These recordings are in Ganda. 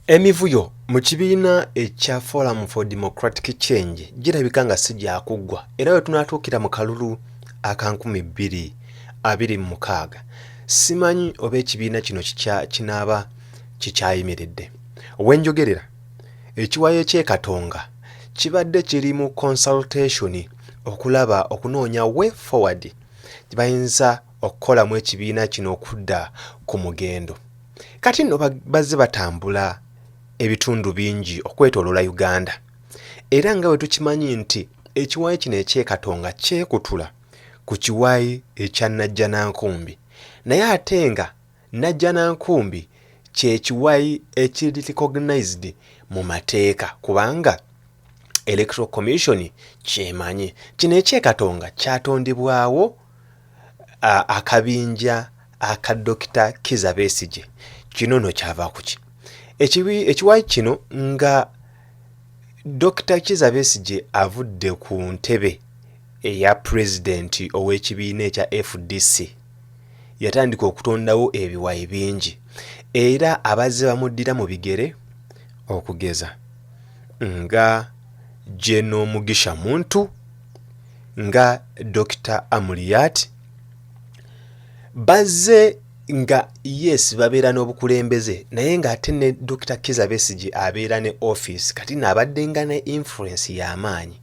Emivuyo mu kibiina ekya Forum for Democratic Change girabika nga si gya kuggwa era we tunaatuukira mu kalulu aka 2026 simanyi oba ekibiina kino kinaaba kikyayimiridde. Wenjogerera ekiwayo ky'e Katonga kibadde kiri mu consultation okulaba okunoonya way forward bayinza okukolamu ekibiina kino okudda ku mugendo. Kati nno bazze batambula ebitundu bingi okwetooloola Uganda era nga bwe tukimanyi nti ekiwayi kino eky'e Katonga kyekutula ku kiwayi ekya Najjanankumbi, naye ate nga Najjanankumbi kye kiwayi ekiri recognized mu mateeka kubanga Electoral Commission kyemanyi. Kino eky'e Katonga kyatondebwawo akabinja aka Dr. Kizza Besigye. Kino no kyava kuki ekiwayi kino nga Dr. Kizza Besigye avudde ku ntebe eya president ow'ekibiina ekya FDC yatandika okutondawo ebiwayi bingi era abazze bamuddira mu bigere okugeza nga Jeno Mugisha Muntu, nga Dr. Amuriat bazze nga yes babeera n'obukulembeze naye nga ate ne Dr. Kizza Besigye abeera ne office kati n'abadde nga ne influence y'amaanyi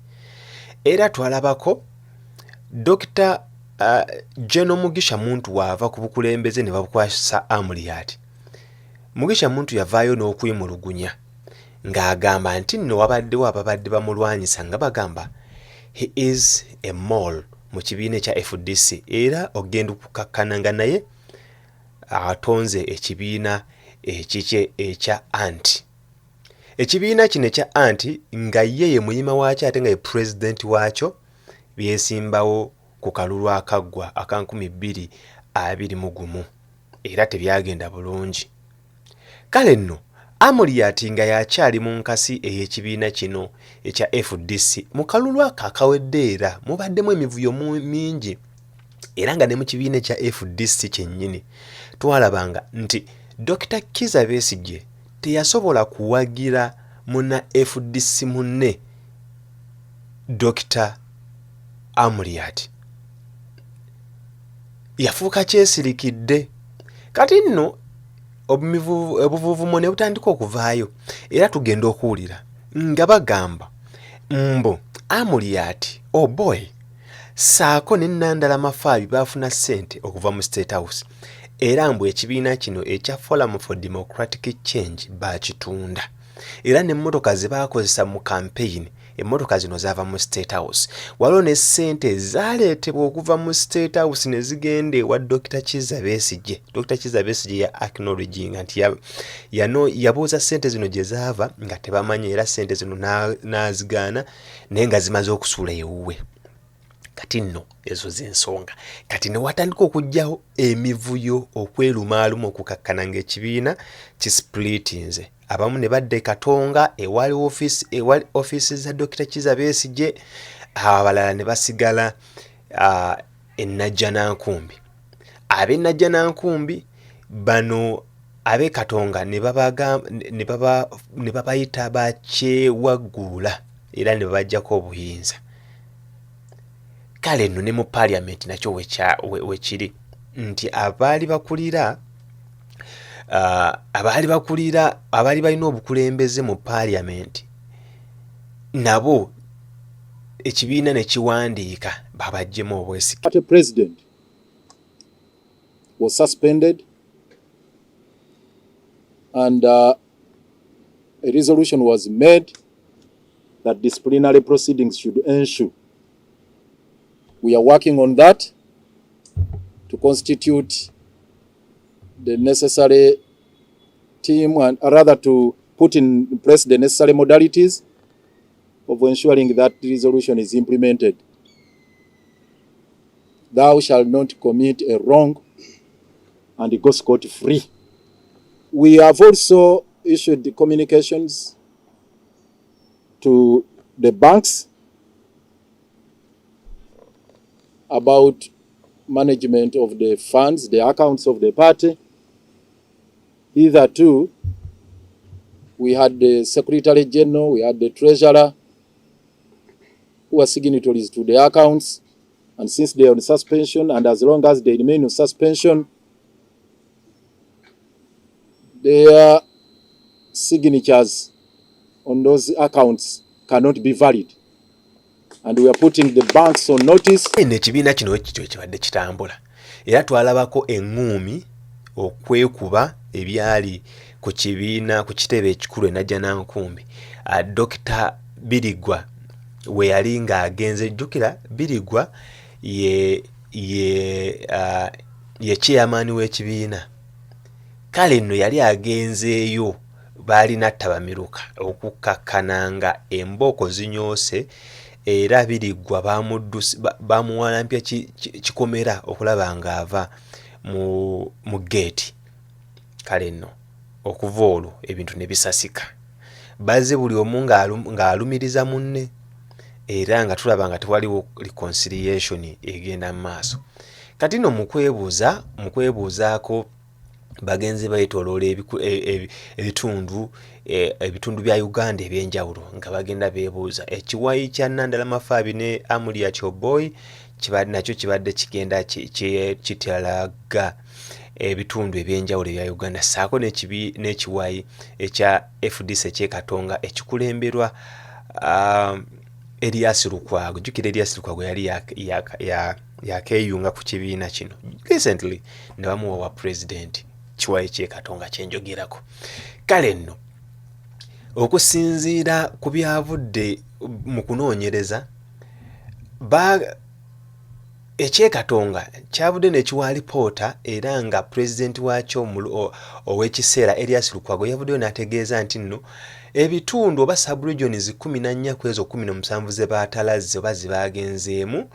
era twalabako Dr. Jeno Mugisha Muntu waava ku bukulembeze ne babukwasa Amuriat. Mugisha Muntu yavaayo n'okwemulugunya ng'agamba nti nno wabaddewo ababadde bamulwanyisa nga bagamba he is a mole mu kibiina ekya FDC era ogenda okukakkana nga naye atonze ekibiina ekikye ekya anti. Ekibiina kino ekya anti nga ye muyima waakyo ate nga ye president waakyo byesimbawo ku kalulu akaggwa aka 2021 era tebyagenda bulungi. Kale nno Amuriat nga yakyali mu nkasi ey'ekibiina kino ekya FDC mu kalulu akawedde era mubaddemu emivuyo mingi era nga ne mu kibiina ekya FDC kyennyini twalabanga nti Dr. Kizza Besigye teyasobola kuwagira muna FDC munne Dr. Amuriat. Yafuuka kyesirikidde. Kati nno obuvuuvumo ne butandika okuvaayo era tugenda okuwulira nga bagamba mbo Amuriat oh boy saako ne Nandala Mafaabi baafuna ssente okuva mu State House era mbu ekibiina kino ekya Forum for Democratic Change baakitunda era n'emmotoka ze baakozesa mu campaign emmotoka zino zaava mu State House. Waliwo ne ssente zaaleetebwa okuva mu State House ne zigenda ewa Dr. Kizza Besigye. Dr. Kizza Besigye ya acknowledging nti yabuuza ssente zino gye zaava nga tebamanyi era ssente zino n'azigaana naye nga zimaze okusuula ewuwe. Kati nno ezo z'ensonga kati ne watandika okujjawo emivuyo okwerumaaluma okukakkana ng'ekibiina kisplitinze. Abamu ne badde Katonga ewali office za Dr. Kizza Besigye, abalala ne basigala e Najjanankumbi. Ab'e Najjanankumbi bano ab'e Katonga ne babayita bakyewaggula era ne babajjako obuyinza. Kale nno ne mu parliament nakyo wekiri nti abaali balina obukulembeze mu parliament nabo ekibiina ne kiwandiika babajjemu obwesige. The president was suspended and a resolution was made that disciplinary proceedings should ensue. We are working on that to constitute the necessary team and rather to put in place the necessary modalities of ensuring that the resolution is implemented. Thou shalt not commit a wrong and go scot-free. We have also issued the communications to the banks about management of the funds, the accounts of the party. Hitherto, we had the Secretary General, we had the Treasurer, who are signatories to the accounts, and since they are on suspension, and as long as they remain on suspension, their signatures on those accounts cannot be valid. And we are putting the banks on notice. Ekibiina kino ekityo ekibadde kitambula era twalabako eŋŋuumi okwekuba ebyali ku kibiina ku kitebe ekikulu enajja Nankumbi. Dr. Birigwa we yali ng'agenze, jjukira Birigwa ye chairman w'ekibiina. Kale nno yali agenzeeyo baalina tabamiruka okukakkananga embooko zinyoose era Birigwa bamuwalampya kikomera okulaba ng'ava mu geeti. Kale nno okuva olwo ebintu ne bisasika, bazze buli omu ng'alumiriza munne era nga tulaba nga tewaliwo reconciliation egenda mu maaso. Kati nno mu kwebuuzaako bagenzi bayetooloola ebitundu bya Uganda ebyenjawulo nga bagenda beebuuza ekiwayi kya Nandala Faabi ne Amuriat Oboy nakyo kibadde kigenda kitalaga ebitundu ebyenjawulo ebya Uganda, saako n'ekiwayi ekya FDC eky'e Katonga ekikulemberwa Elias Lukwago. Jjukira Elias Lukwago yali yakeeyunga ku kibiina kino recently ne bamuwa wa president kiwayi ky'e Katonga kyenjogerako. Kale nno okusinziira ku byavudde mu kunoonyereza eky'e Katonga kyavudde ne kiwa alipoota era nga president waakyo ow'ekiseera Elias Lukwago yavuddeyo n'ategeeza nti nno ebitundu oba sub-regions 14 ku ezo 17 ze baatalazze oba ze baagenzeemu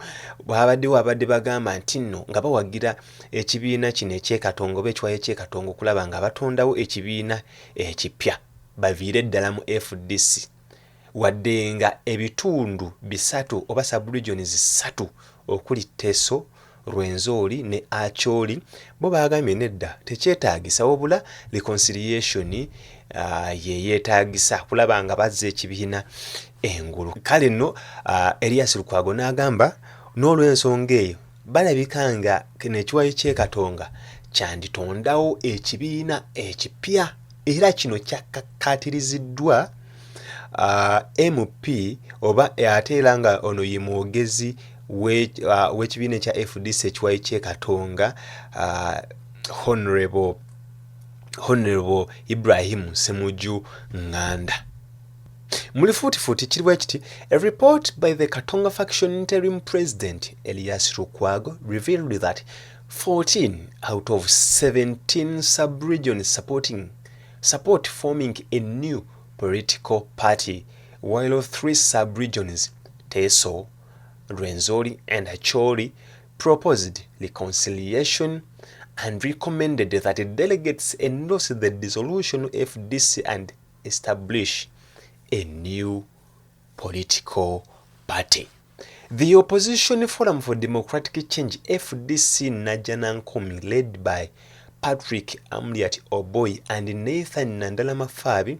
abadde bagamba nti nno nga bawagira ekibiina kino eky'e Katonga oba ekiwayi eky'e Katonga okulaba nga batondawo ekibiina ekipya baviire ddala mu FDC, wadde nga ebitundu 3 oba sub-regions 3 okuli Teso, Rwenzori ne Acholi bo bagambye nedda tekyetaagisa wabula reconciliation yeetaagisa kulaba nga bazza ekibiina engulu. Kale nno Elias Lukwago n'agamba n'olw'ensonga eyo balabika nga n'ekiwayi ky'e Katonga kyanditondawo ekibiina ekipya era kino kyakkaatiriziddwa MP oba ate era nga ono ye mwogezi w'ekibiina ekya FDC ekiwayi ky'e Katonga Honorable Ibrahim Semuju Nganda. Mulifuutifuuti kiriwo ekiti, a report by the Katonga Faction interim president Elias Lukwago revealed that 14 out of 17 sub-regions support forming a new political party, while 3 sub-regions, Teso, Rwenzori and Acholi, proposed reconciliation and recommended that delegates endorse the dissolution of FDC and establish a new political party. The Opposition Forum for Democratic Change, FDC Nankumbi, led by Patrick Amuriat Oboy and Nathan Nandala Faabi,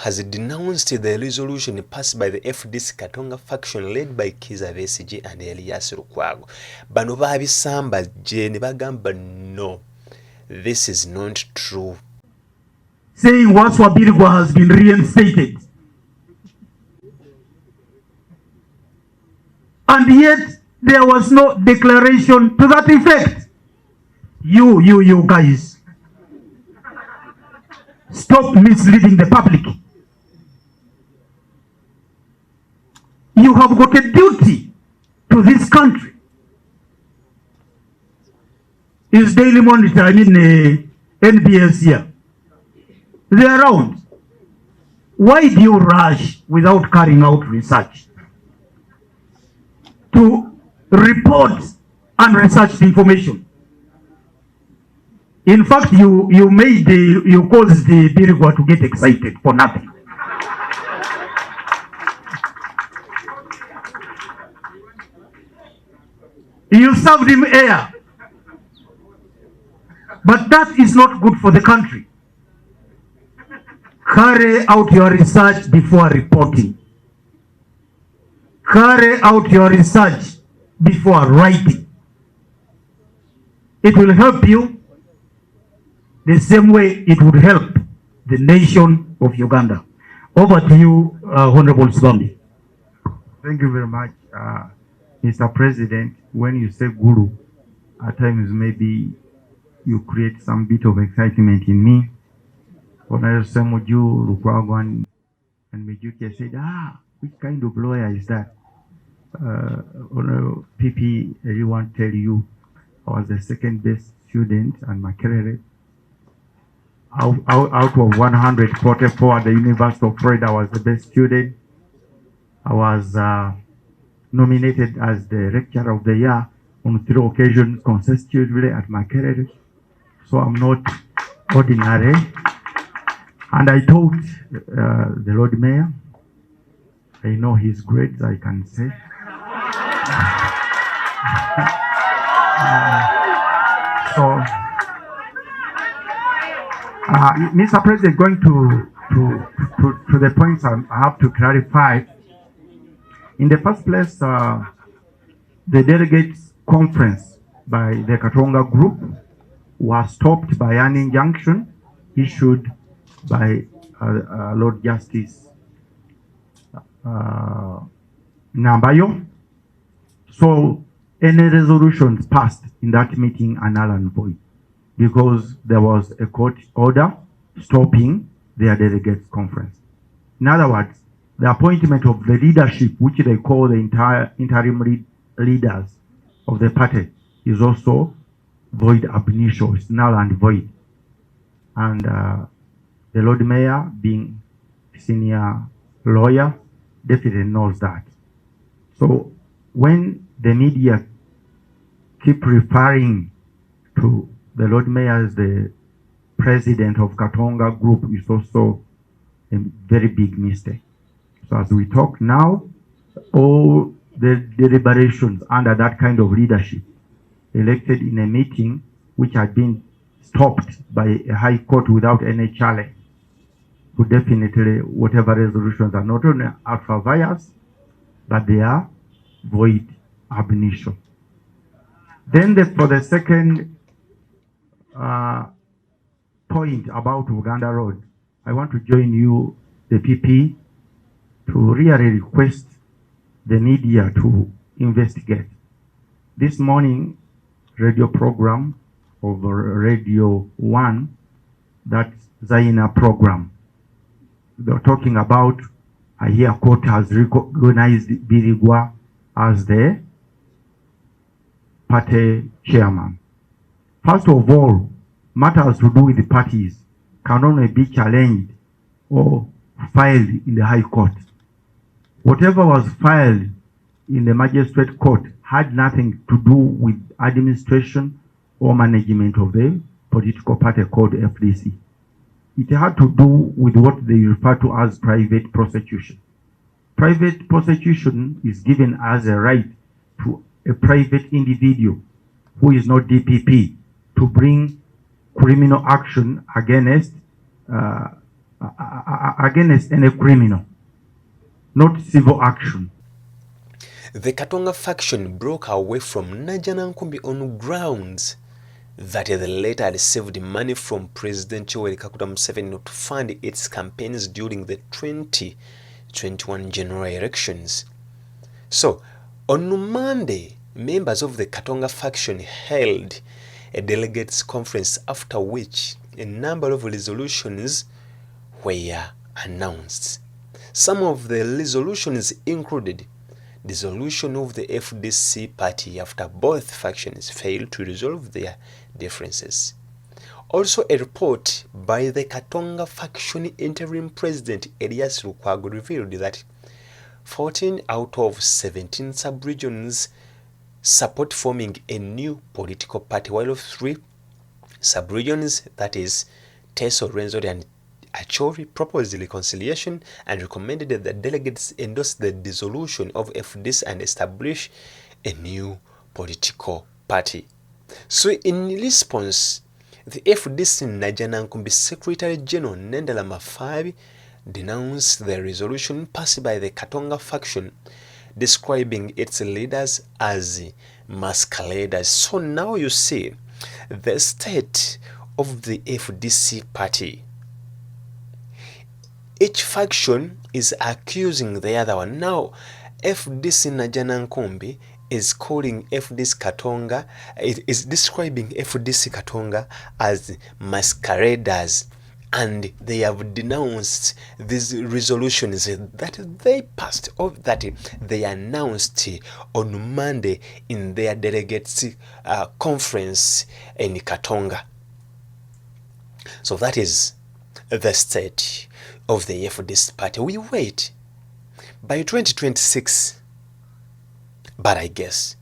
has denounced the resolution passed by the FDC Katonga Faction led by Kiza Besigye and Elias Lukwago. Bano babisamba je ne bagamba no, this is not true. Saying Waswa Birigwa has been reinstated. And yet there was no declaration to that effect. You guys, stop misleading the public. You have got a duty to this country. Is Daily Monitor, NBS here? They're around. Why do you rush without carrying out research to report unresearched information? In fact, you caused the Birigwa to get excited for nothing. You served him air. But that is not good for the country. Carry out your research before reporting. Carry out your research before writing. It will help you the same way it would help the nation of Uganda. Over to you, Honorable Sibambi. Thank you very much, Mr. President. When you say guru, at times maybe you create some bit of excitement in me. When I say Muju, Lukwago, and Mijuki said, which kind of lawyer is that? PP, everyone tell you, I was the second best student and Makerere. Out of 144 at the University of Florida, I was the best student. I was nominated as the lecturer of the year on 3 occasions consecutively at Makerere. So I'm not ordinary. And I told the Lord Mayor, I know his grades, I can say. Mr. President, going to the points I have to clarify. In the first place, the delegates conference by the Katonga group was stopped by an injunction issued by Lord Justice Nambayo. So any resolutions passed in that meeting are null and void because there was a court order stopping their delegates conference. In other words, the appointment of the leadership, which they call the entire interim leaders of the party, is also void ab initio, it's null and void. And the Lord Mayor, being senior lawyer, definitely knows that. So when the media keep referring to the Lord Mayor as the president of Katonga Group, is also a very big mistake. So as we talk now, all the deliberations under that kind of leadership elected in a meeting which had been stopped by a high court without any challenge, would definitely, whatever resolutions are not only ultra vires, but they are void ab initio. Then for the second point about Uganda Road, I want to join you, the PP, to really request the media to investigate. This morning, radio program of Radio 1, that Zaina program, they're talking about, I hear court has recognized Birigwa as the party chairman. First of all, matters to do with the parties can only be challenged or filed in the High Court. Whatever was filed in the Magistrate Court had nothing to do with administration or management of the political party called FDC. It had to do with what they refer to as private prosecution. Private prosecution is given as a right to a private individual who is not DPP to bring criminal action against any criminal, not civil action. The Katonga Faction broke away from Najanankumbi on grounds that the latter had received money from President Yoweri Kaguta Museveni to fund its campaigns during the 2021 general elections. So, on Monday, members of the Katonga Faction held a delegates conference, after which a number of resolutions were announced. Some of the resolutions included dissolution of the FDC party after both factions failed to resolve their differences. Also, a report by the Katonga Faction interim president Elias Lukwago revealed that 14 out of 17 sub-regions support forming a new political party, while 3 sub-regions, that is Teso, Rwenzori and Achori, proposed reconciliation and recommended that the delegates endorse the dissolution of FDC and establish a new political party. So in response, The FDC Najanankumbi Secretary General Nendela Mafabi denounced the resolution passed by the Katonga Faction, describing its leaders as masqueraders. So now you see the state of the FDC party. Each faction is accusing the other one. Now, FDC Najanankumbi is calling FDC Katonga, it is describing FDC Katonga as masqueraders, and they have denounced these resolutions that they passed, or that they announced on Monday in their delegates conference in Katonga. So that is the state of the FDC party. We wait by 2026, but I guess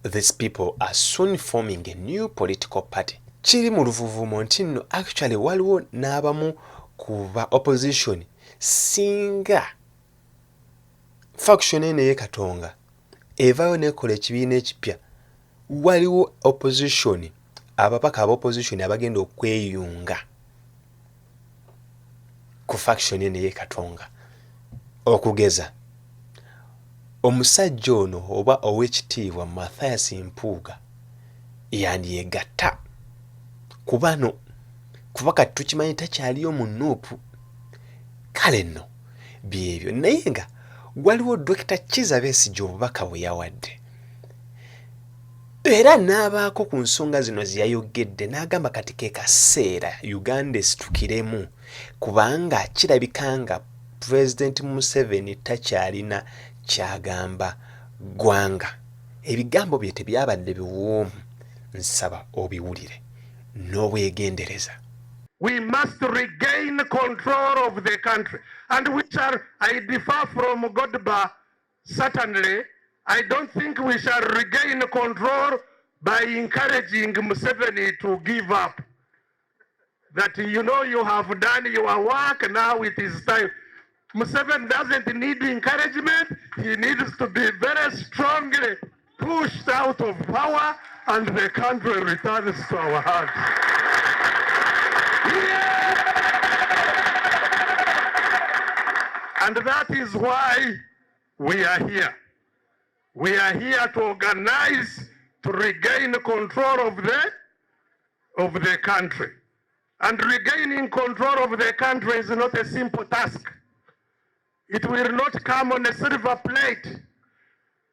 these people are soon forming a new political party. Chiri mu luvuvumo nti nno actually waliwo n'abamu kuba opposition singa faction ene ye Katonga evaayo nekola ekibiina ekipya, waliwo opposition, abapaka aba opposition abagenda okweyunga ku faction ene ye Katonga. Okugeza omusajja ono oba ow'ekitiibwa Mathias Mpuuga yandiyegatta kubano kuba kati tukimanyi takyaliyo mu Nuupu. Kale nno byebyo, naye nga waliwo Dr. Kizza Besigye obubaka bwe yawadde, era n'abaako ku nsonga zino ze yayogedde, n'agamba kati ke kaseera Uganda esitukiremu, kubanga kirabika nga President Museveni takyalina kyagamba ggwanga. Ebigambo bye tebyabadde biwoomu, nsaba obiwulire n'obwegendereza. We must regain control of the country, and which are, I differ from Godba, certainly. I don't think we shall regain control by encouraging Museveni to give up. That, you know, you have done your work, now it is time. Museveni doesn't need encouragement. He needs to be very strongly pushed out of power, and the country returns to our hands. Yeah! And that is why we are here. We are here to organize, to regain control of the country. And regaining control of the country is not a simple task. It will not come on a silver plate.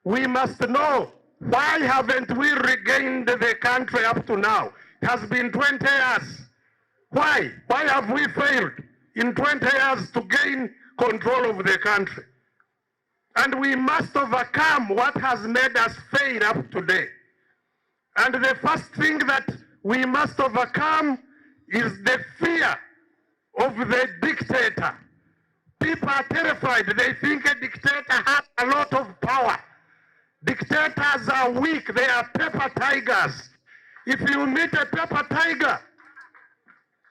We must know, why haven't we regained the country up to now? It has been 20 years. Why? Why have we failed in 20 years to gain control of the country? And we must overcome what has made us fail up today. And the first thing that we must overcome is the fear of the dictator. People are terrified. They think a dictator has a lot of power. Dictators are weak. They are paper tigers. If you meet a paper tiger,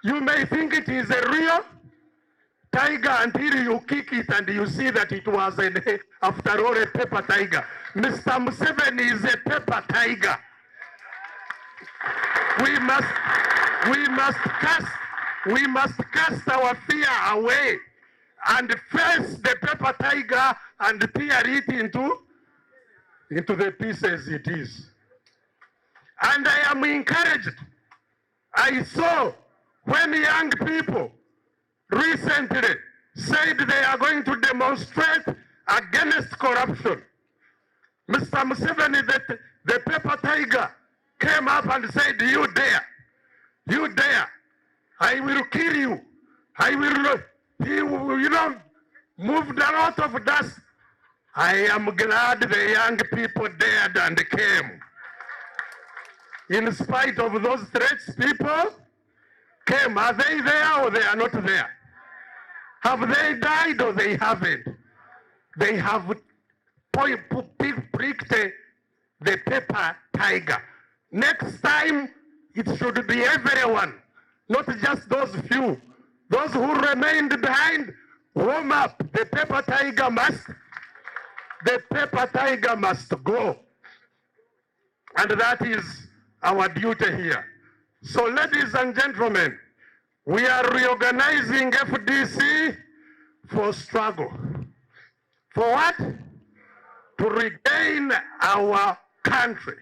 you may think it is a real tiger until you kick it and you see that it was, after all, a paper tiger. Mr. Museveni is a paper tiger. We must cast our fear away and face the paper tiger and tear it into the pieces it is. And I am encouraged. I saw when young people recently said they are going to demonstrate against corruption. Mr. Museveni, the paper tiger, came up and said, you dare, I will kill you. I will, moved a lot of dust. I am glad the young people dared and came. In spite of those threats, people came. Are they there or they are not there? Have they died or they haven't? They have pricked the paper tiger. Next time, it should be everyone, not just those few. Those who remained behind, warm up. The paper tiger must go. And that is our duty here. So, ladies and gentlemen, we are reorganizing FDC for struggle. For what? To regain our country.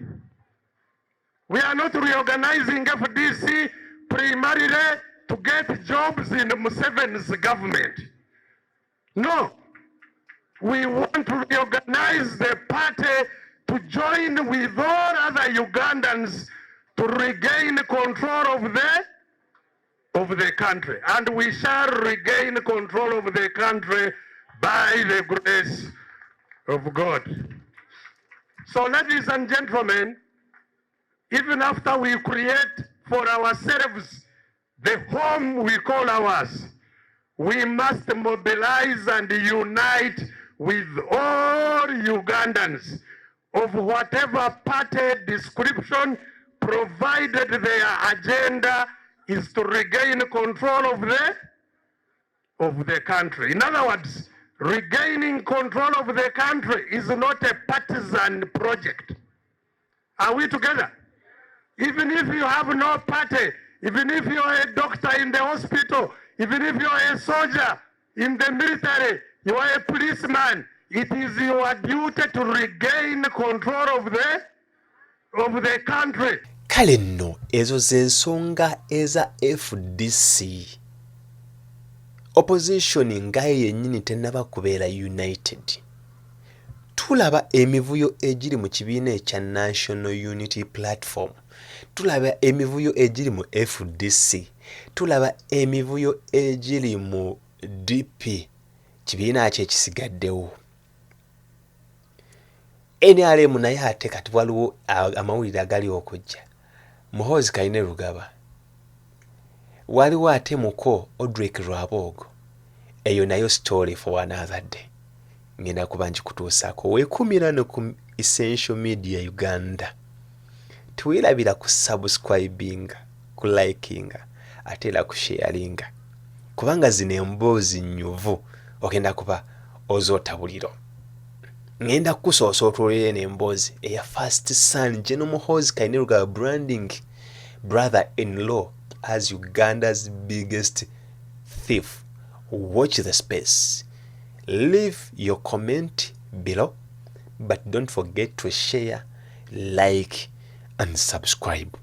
We are not reorganizing FDC primarily to get jobs in Museveni's government. No. We want to reorganize the party to join with all other Ugandans to regain control of the country. And we shall regain control of the country by the grace of God. So, ladies and gentlemen, even after we create for ourselves the home we call ours, we must mobilize and unite with all Ugandans of whatever party description, provided their agenda is to regain control of the country. In other words, regaining control of the country is not a partisan project. Are we together? Even if you have no party, even if you are a doctor in the hospital, even if you are a soldier in the military, you are a policeman, it is your duty to regain control of the country. Kale nno ezo z'ensonga eza FDC. Opposition ngayo yennyini tennaba kubeera united. Tulaba emivuyo egiri mu kibiina ekya National Unity Platform. Tulaba emivuyo egiri mu FDC. Tulaba emivuyo egiri mu DP. Kibiina kye kisigaddewo. NRM naye ate kati waliwo amawulire agali okujja. Muhoozi Kainerugaba. Waliwo ate muko Odrick Rwabogo. Eyo nayo story for another day. Ngenda kuba nkikutuusaako. Weekumira no ku Essential Media Uganda. Tuwirabira ku subscribinga, ku likinga, ate era ku sharinga. Kubanga zino emboozi nnyuvu ogenda kuba ozootabuliro. Ngenda kusoosa otwolere n'emboozi eya First Son General Muhoozi Kainerugaba branding brother-in-law as Uganda's biggest thief. Watch the space. Leave your comment below, but don't forget to share, like, and subscribe.